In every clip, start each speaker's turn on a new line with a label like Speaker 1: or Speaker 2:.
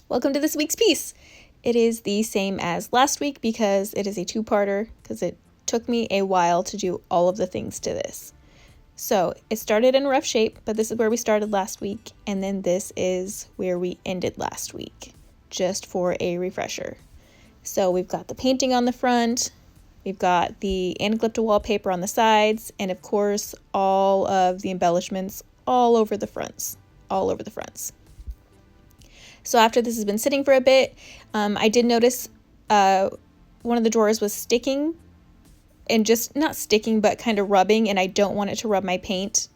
Speaker 1: Welcome to this week's piece. It is the same as last week because it is a two-parter because it took me a while to do all of the things to this. So it started in rough shape, but this is where we started last week, and then this is where we ended last week, just for a refresher. So we've got the painting on the front, we've got the anaglypta wallpaper on the sides, and of course all of the embellishments all over the fronts. So after this has been sitting for a bit, I did notice one of the drawers was sticking, and just not sticking, but kind of rubbing, and I don't want it to rub my paint.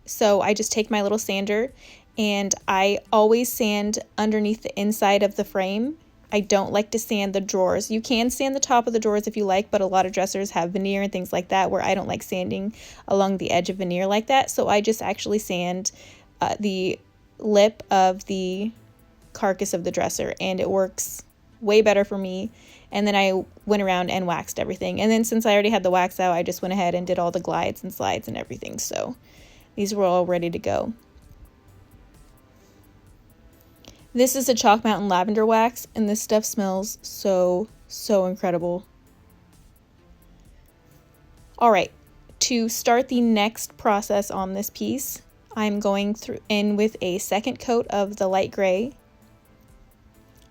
Speaker 1: So I just take my little sander, and I always sand underneath the inside of the frame. I don't like to sand the drawers. You can sand the top of the drawers if you like, but a lot of dressers have veneer and things like that, where I don't like sanding along the edge of veneer like that. So I just actually sand the lip of the carcass of the dresser, and it works way better for me. And then I went around and waxed everything, and then since I already had the wax out, I just went ahead and did all the glides and slides and everything. So these were all ready to go. This is a Chalk Mountain lavender wax, and this stuff smells so incredible. All right, to start the next process on this piece, I'm going in with a second coat of the light gray.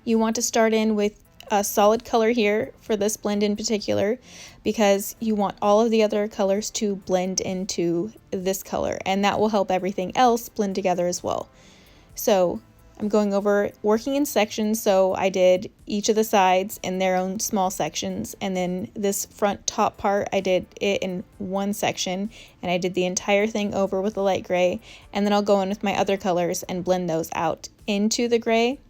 Speaker 1: You want to start in with a solid color here for this blend in particular, because you want all of the other colors to blend into this color, and that will help everything else blend together as well. So I'm going over working in sections, so I did each of the sides in their own small sections, and then this front top part I did it in one section, and I did the entire thing over with the light gray, and then I'll go in with my other colors and blend those out into the gray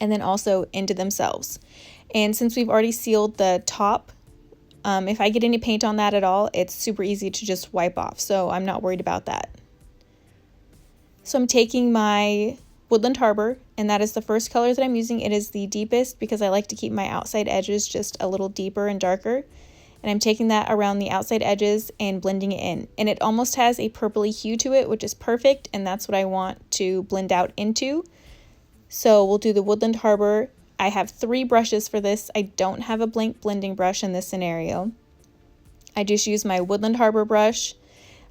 Speaker 1: and then also into themselves. And since we've already sealed the top, if I get any paint on that at all, it's super easy to just wipe off, so I'm not worried about that. So I'm taking my Woodland Harbor, and that is the first color that I'm using. It is the deepest because I like to keep my outside edges just a little deeper and darker. And I'm taking that around the outside edges and blending it in. And it almost has a purpley hue to it, which is perfect, and that's what I want to blend out into. So we'll do the Woodland Harbor. I have 3 brushes for this. I don't have a blank blending brush in this scenario. I just use my Woodland Harbor brush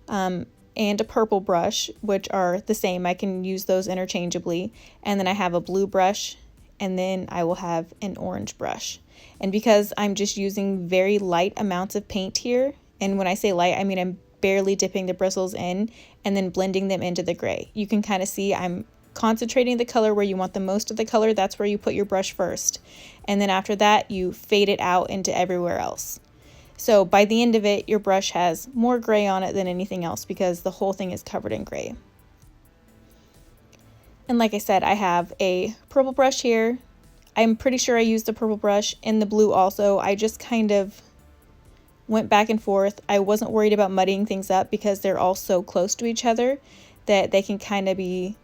Speaker 1: and a purple brush, which are the same. I can use those interchangeably. And then I have a blue brush, and then I will have an orange brush. And because I'm just using very light amounts of paint here, and when I say light, I mean I'm barely dipping the bristles in and then blending them into the gray. You can kind of see I'm concentrating the color where you want the most of the color. That's where you put your brush first, and then after that you fade it out into everywhere else. So by the end of it, your brush has more gray on it than anything else because the whole thing is covered in gray. And like I said, I have a purple brush here. I'm pretty sure I used the purple brush in the blue also. I just kind of went back and forth. I wasn't worried about muddying things up because they're all so close to each other that they can kind of be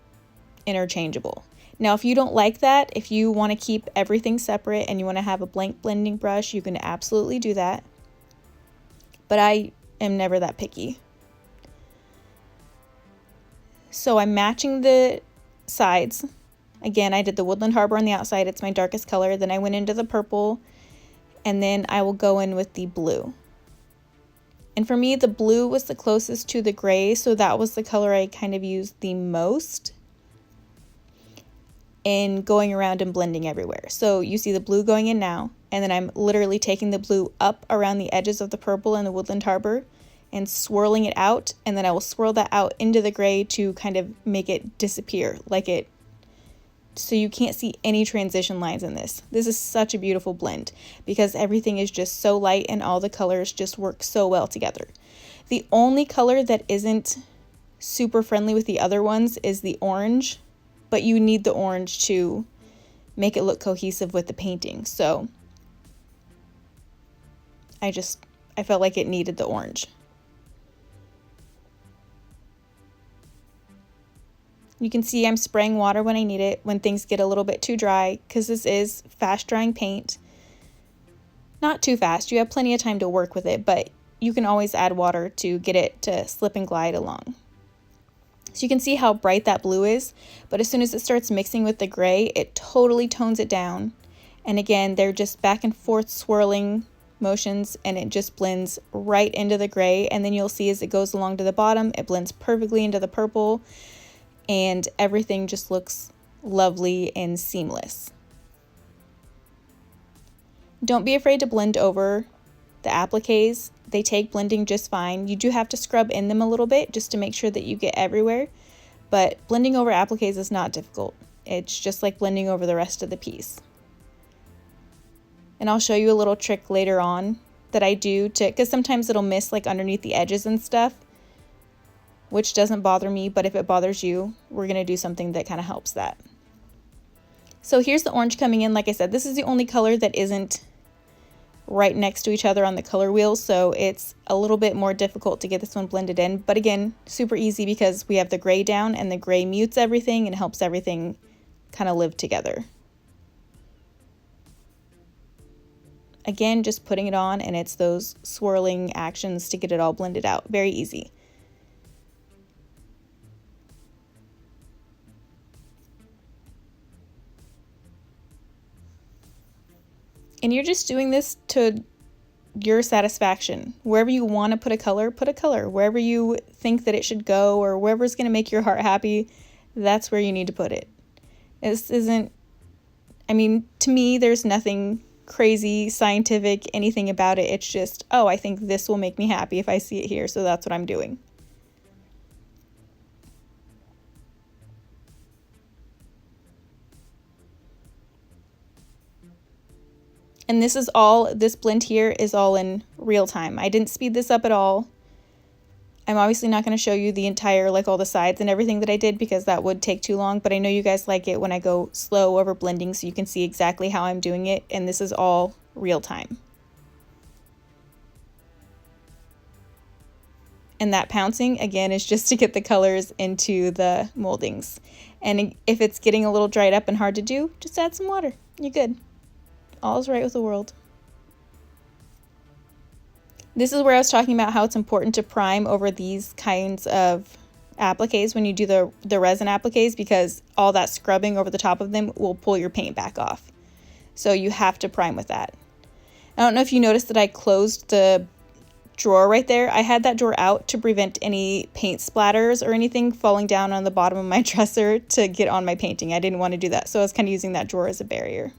Speaker 1: interchangeable. Now, if you don't like that, if you want to keep everything separate and you want to have a blank blending brush, you can absolutely do that. But I am never that picky. So I'm matching the sides. Again, I did the Woodland Harbor on the outside. It's my darkest color. Then I went into the purple, and then I will go in with the blue. And for me, the blue was the closest to the gray, so that was the color I kind of used the most in going around and blending everywhere. So you see the blue going in now, and then I'm literally taking the blue up around the edges of the purple and the Woodland Harbor and swirling it out, and then I will swirl that out into the gray to kind of make it disappear, so you can't see any transition lines in this. This is such a beautiful blend because everything is just so light and all the colors just work so well together. The only color that isn't super friendly with the other ones is the orange, but you need the orange to make it look cohesive with the painting. So I felt like it needed the orange. You can see I'm spraying water when I need it, when things get a little bit too dry, because this is fast drying paint. Not too fast, you have plenty of time to work with it, but you can always add water to get it to slip and glide along. So you can see how bright that blue is, but as soon as it starts mixing with the gray, it totally tones it down. And again, they're just back and forth swirling motions, and it just blends right into the gray. And then you'll see as it goes along to the bottom, it blends perfectly into the purple, and everything just looks lovely and seamless. Don't be afraid to blend over the appliques. They take blending just fine. You do have to scrub in them a little bit just to make sure that you get everywhere, but blending over appliques is not difficult. It's just like blending over the rest of the piece. And I'll show you a little trick later on that I do because sometimes it'll miss like underneath the edges and stuff, which doesn't bother me, but if it bothers you, we're gonna do something that kind of helps that. So here's the orange coming in. Like I said, this is the only color that isn't right next to each other on the color wheel, so it's a little bit more difficult to get this one blended in, but again, super easy because we have the gray down, and the gray mutes everything and helps everything kind of live together. Again, just putting it on, and it's those swirling actions to get it all blended out. Very easy. And you're just doing this to your satisfaction. Wherever you want to put a color, put a color. Wherever you think that it should go, or wherever's going to make your heart happy, that's where you need to put it. This isn't, I mean, to me, there's nothing crazy, scientific, anything about it. It's just, oh, I think this will make me happy if I see it here, so that's what I'm doing. And this blend here is all in real time. I didn't speed this up at all. I'm obviously not going to show you the entire, like all the sides and everything that I did because that would take too long, but I know you guys like it when I go slow over blending so you can see exactly how I'm doing it, and this is all real time. And that pouncing, again, is just to get the colors into the moldings. And if it's getting a little dried up and hard to do, just add some water. You're good. All's right with the world. This is where I was talking about how it's important to prime over these kinds of appliques when you do the resin appliques, because all that scrubbing over the top of them will pull your paint back off. So you have to prime with that. I don't know if you noticed that I closed the drawer right there. I had that drawer out to prevent any paint splatters or anything falling down on the bottom of my dresser to get on my painting. I didn't want to do that, so I was kind of using that drawer as a barrier.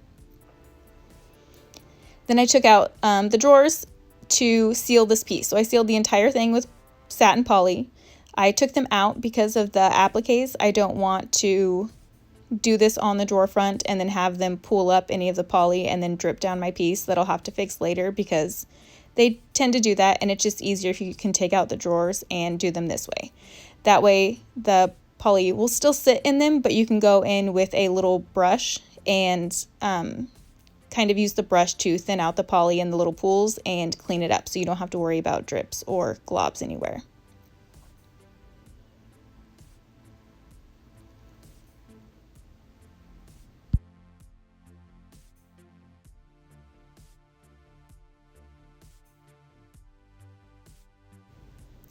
Speaker 1: Then I took out the drawers to seal this piece. So I sealed the entire thing with satin poly. I took them out because of the appliques. I don't want to do this on the drawer front and then have them pull up any of the poly and then drip down my piece that I'll have to fix later, because they tend to do that, and it's just easier if you can take out the drawers and do them this way. That way the poly will still sit in them, but you can go in with a little brush and kind of use the brush to thin out the poly in the little pools and clean it up so you don't have to worry about drips or globs anywhere.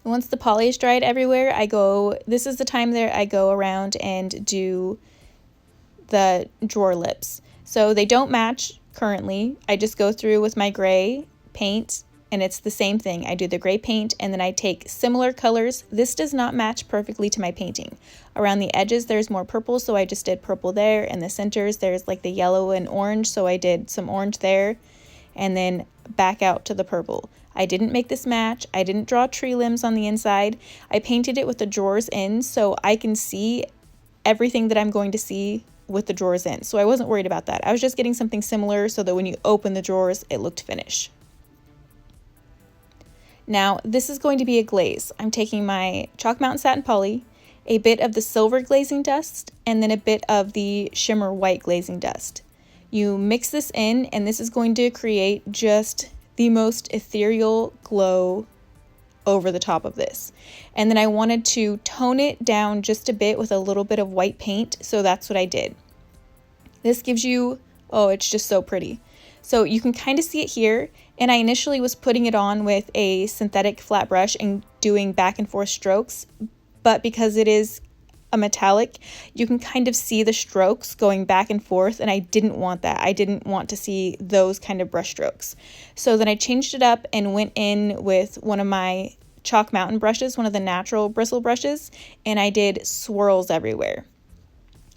Speaker 1: Once the poly is dried everywhere, this is the time that I go around and do the drawer lips. So they don't match currently. I just go through with my gray paint, and it's the same thing. I do the gray paint, and then I take similar colors. This does not match perfectly to my painting. Around the edges there's more purple, so I just did purple there. In the centers there's like the yellow and orange, so I did some orange there, and then back out to the purple. I didn't make this match. I didn't draw tree limbs on the inside. I painted it with the drawers in so I can see everything that I'm going to see with the drawers in. So I wasn't worried about that. I was just getting something similar so that when you open the drawers, it looked finished. Now, this is going to be a glaze. I'm taking my Chalk Mountain Satin Poly, a bit of the silver glazing dust, and then a bit of the shimmer white glazing dust. You mix this in, and this is going to create just the most ethereal glow over the top of this. And then I wanted to tone it down just a bit with a little bit of white paint, so that's what I did. This gives you, oh, it's just so pretty. So you can kind of see it here, and I initially was putting it on with a synthetic flat brush and doing back and forth strokes, but because it is a metallic, you can kind of see the strokes going back and forth, and I didn't want that. I didn't want to see those kind of brush strokes. So then I changed it up and went in with one of my Chalk Mountain brushes, one of the natural bristle brushes, and I did swirls everywhere.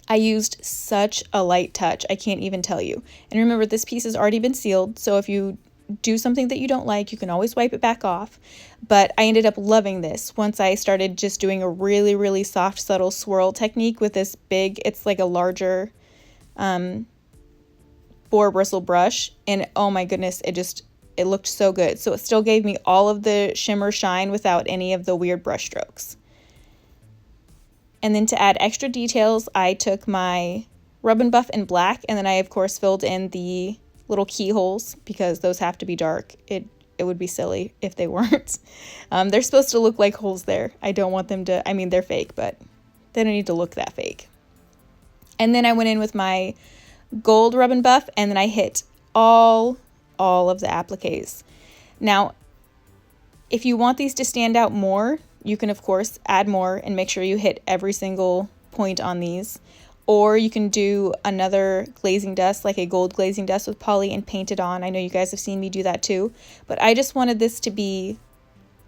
Speaker 1: I used such a light touch, I can't even tell you. And remember, this piece has already been sealed, so if you do something that you don't like, you can always wipe it back off. But I ended up loving this once I started just doing a really, really soft, subtle swirl technique with this big, it's like a larger boar bristle brush. And oh my goodness, it looked so good. So it still gave me all of the shimmer shine without any of the weird brush strokes. And then to add extra details, I took my Rub and Buff in black, and then I of course filled in the little keyholes because those have to be dark. It would be silly if they weren't. They're supposed to look like holes there. I don't want them to, I mean, they're fake, but they don't need to look that fake. And then I went in with my gold Rub and Buff, and then I hit all of the appliques. Now, if you want these to stand out more, you can of course add more and make sure you hit every single point on these. Or you can do another glazing dust, like a gold glazing dust with poly, and paint it on. I know you guys have seen me do that too, but I just wanted this to be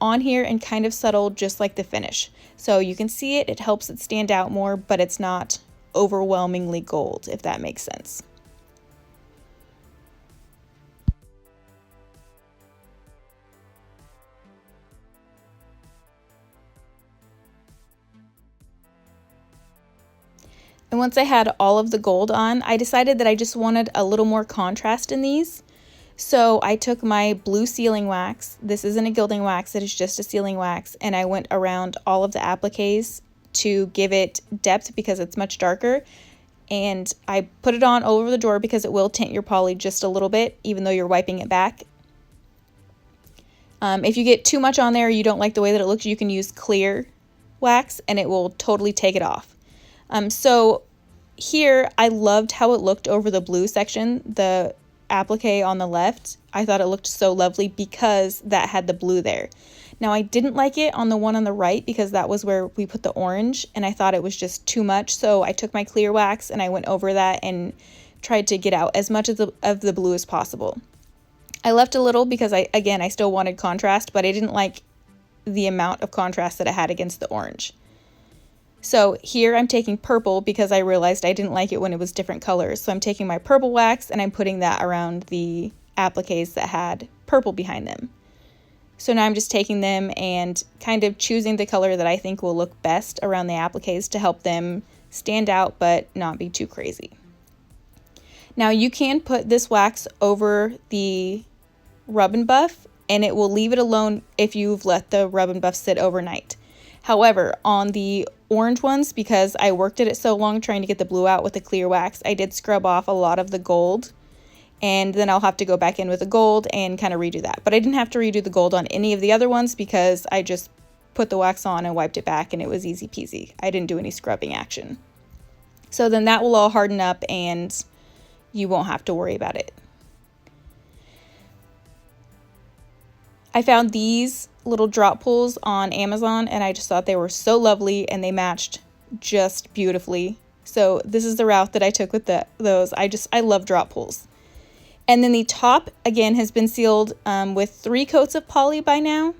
Speaker 1: on here and kind of subtle, just like the finish. So you can see it, it helps it stand out more, but it's not overwhelmingly gold, if that makes sense. And once I had all of the gold on, I decided that I just wanted a little more contrast in these. So I took my blue sealing wax. This isn't a gilding wax, it is just a sealing wax. And I went around all of the appliques to give it depth because it's much darker. And I put it on over the drawer because it will tint your poly just a little bit, even though you're wiping it back. If you get too much on there, you don't like the way that it looks, you can use clear wax and it will totally take it off. So here I loved how it looked over the blue section, the applique on the left. I thought it looked so lovely because that had the blue there. Now I didn't like it on the one on the right because that was where we put the orange and I thought it was just too much. So I took my clear wax and I went over that and tried to get out as much of the blue as possible. I left a little because I still wanted contrast, but I didn't like the amount of contrast that it had against the orange. So here I'm taking purple because I realized I didn't like it when it was different colors. So I'm taking my purple wax and I'm putting that around the appliques that had purple behind them. So now I'm just taking them and kind of choosing the color that I think will look best around the appliques to help them stand out but not be too crazy. Now you can put this wax over the Rub and Buff and it will leave it alone if you've let the Rub and Buff sit overnight. However, on the orange ones, because I worked at it so long trying to get the blue out with the clear wax, I did scrub off a lot of the gold, and then I'll have to go back in with the gold and kind of redo that. But I didn't have to redo the gold on any of the other ones because I just put the wax on and wiped it back and it was easy peasy. I didn't do any scrubbing action. So then that will all harden up and you won't have to worry about it. I found these little drop pools on Amazon and I just thought they were so lovely and they matched just beautifully. So this is the route that I took with those. I love drop pools. And then the top again has been sealed with 3 coats of poly by now,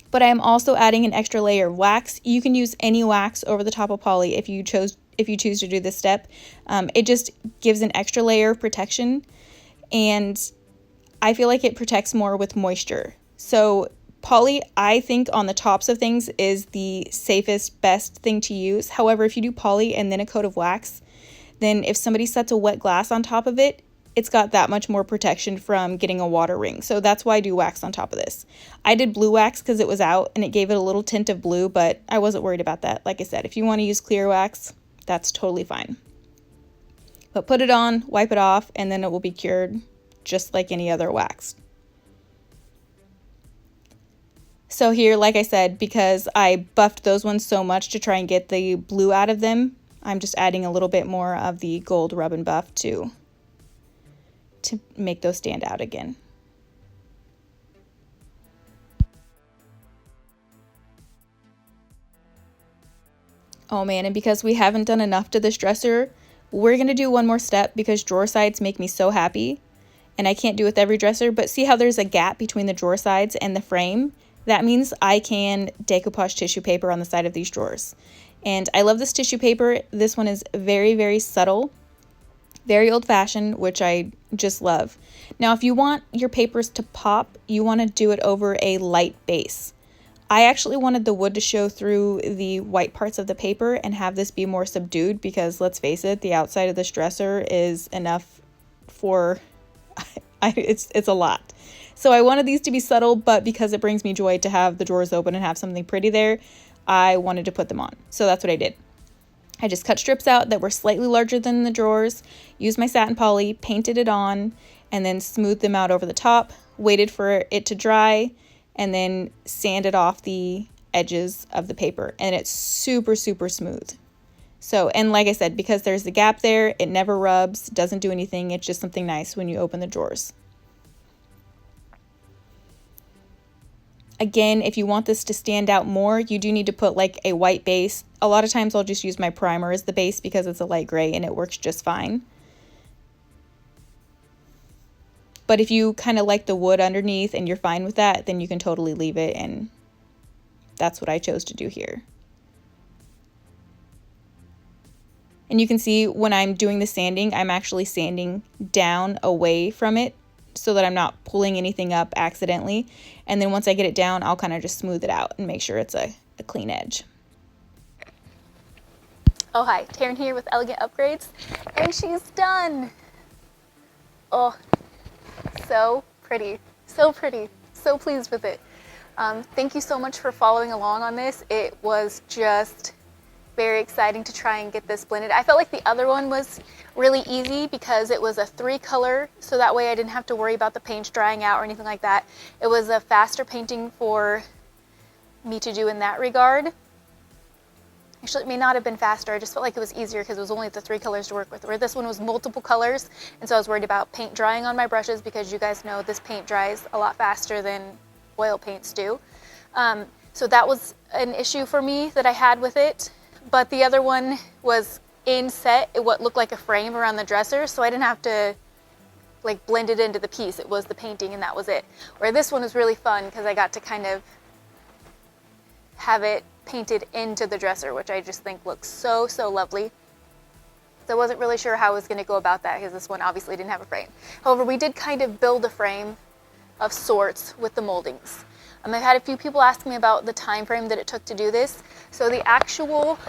Speaker 1: but I am also adding an extra layer of wax. You can use any wax over the top of poly if you choose to do this step. It just gives an extra layer of protection and I feel like it protects more with moisture. So poly, I think on the tops of things is the safest, best thing to use. However, if you do poly and then a coat of wax, then if somebody sets a wet glass on top of it, it's got that much more protection from getting a water ring. So that's why I do wax on top of this. I did blue wax because it was out and it gave it a little tint of blue, but I wasn't worried about that. Like I said, if you want to use clear wax, that's totally fine. But put it on, wipe it off, and then it will be cured just like any other wax. So here, like I said, because I buffed those ones so much to try and get the blue out of them, I'm just adding a little bit more of the gold Rub and Buff to make those stand out again. Oh man, and because we haven't done enough to this dresser, we're gonna do one more step because drawer sides make me so happy. And I can't do it with every dresser, but see how there's a gap between the drawer sides and the frame? That means I can decoupage tissue paper on the side of these drawers. And I love this tissue paper. This one is very, very subtle, very old-fashioned, which I just love. Now, if you want your papers to pop, you want to do it over a light base. I actually wanted the wood to show through the white parts of the paper and have this be more subdued because, let's face it, the outside of this dresser is enough for, it's a lot. So I wanted these to be subtle, but because it brings me joy to have the drawers open and have something pretty there, I wanted to put them on. So that's what I did. I just cut strips out that were slightly larger than the drawers, used my satin poly, painted it on, and then smoothed them out over the top, waited for it to dry, and then sanded off the edges of the paper. And it's super, super smooth. So, and like I said, because there's the gap there, it never rubs, doesn't do anything. It's just something nice when you open the drawers. Again, if you want this to stand out more, you do need to put like a white base. A lot of times I'll just use my primer as the base because it's a light gray and it works just fine. But if you kind of like the wood underneath and you're fine with that, then you can totally leave it, and that's what I chose to do here. And you can see when I'm doing the sanding, I'm actually sanding down away from it so that I'm not pulling anything up accidentally. And then once I get it down, I'll kind of just smooth it out and make sure it's a clean edge. Oh hi, Taryn here with Elegant Upgrades, and she's done. Oh, so pretty, so pretty, so pleased with it. Thank you so much for following along on this. It was just very exciting to try and get this blended. I felt like the other one was really easy because it was a 3-color, so that way I didn't have to worry about the paint drying out or anything like that. It was a faster painting for me to do in that regard. Actually, it may not have been faster. I just felt like it was easier because it was only the 3 colors to work with. Where this one was multiple colors, and so I was worried about paint drying on my brushes because you guys know this paint dries a lot faster than oil paints do. So that was an issue for me that I had with it. But the other one was in set, what looked like a frame around the dresser, so I didn't have to like blend it into the piece. It was the painting and that was it. Where this one was really fun because I got to kind of have it painted into the dresser, which I just think looks so, so lovely. So I wasn't really sure how I was going to go about that because this one obviously didn't have a frame. However, we did kind of build a frame of sorts with the moldings. I've had a few people ask me about the time frame that it took to do this. So the actual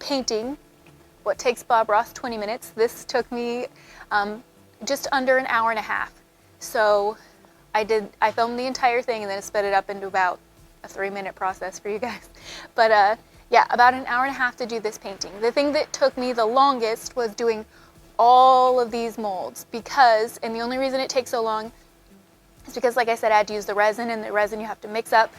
Speaker 1: painting, what takes Bob Ross 20 minutes, this took me just under an hour and a half. So I filmed the entire thing and then sped it up into about a 3-minute process for you guys. But yeah, about an hour and a half to do this painting. The thing that took me the longest was doing all of these molds because, and the only reason it takes so long is because, like I said, I had to use the resin, and the resin you have to mix up,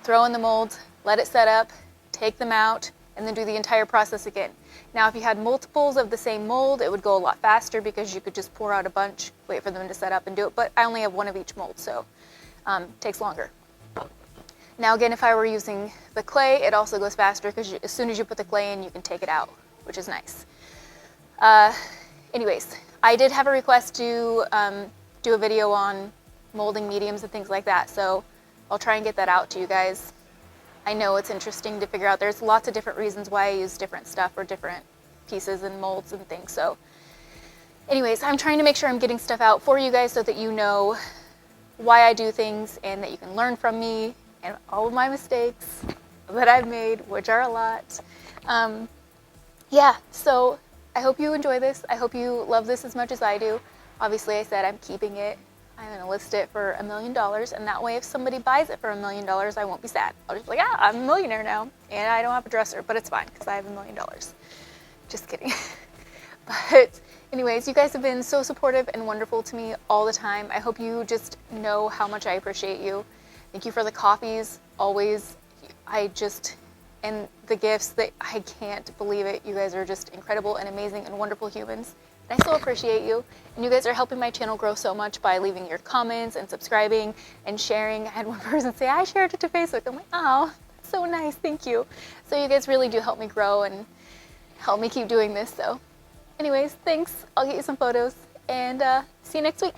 Speaker 1: throw in the molds, let it set up, take them out, and then do the entire process again. Now, if you had multiples of the same mold, it would go a lot faster because you could just pour out a bunch, wait for them to set up and do it, but I only have one of each mold, so it takes longer. Now again, if I were using the clay, it also goes faster because as soon as you put the clay in, you can take it out, which is nice. Anyways, I did have a request to do a video on molding mediums and things like that, so I'll try and get that out to you guys. I know it's interesting to figure out. There's lots of different reasons why I use different stuff or different pieces and molds and things. So anyways, I'm trying to make sure I'm getting stuff out for you guys so that you know why I do things and that you can learn from me and all of my mistakes that I've made, which are a lot. Yeah, so I hope you enjoy this. I hope you love this as much as I do. Obviously, I said I'm keeping it. I'm going to list it for $1 million, and that way if somebody buys it for $1 million, I won't be sad. I'll just be like, I'm a millionaire now, and I don't have a dresser, but it's fine because I have $1 million. Just kidding. But anyways, you guys have been so supportive and wonderful to me all the time. I hope you just know how much I appreciate you. Thank you for the coffees, always. And the gifts, that I can't believe it. You guys are just incredible and amazing and wonderful humans. And I so appreciate you. And you guys are helping my channel grow so much by leaving your comments and subscribing and sharing. I had one person say, I shared it to Facebook. I'm like, oh,
Speaker 2: so nice, thank you. So you guys really do help me grow and help me keep doing this. So anyways, thanks. I'll get you some photos and see you next week.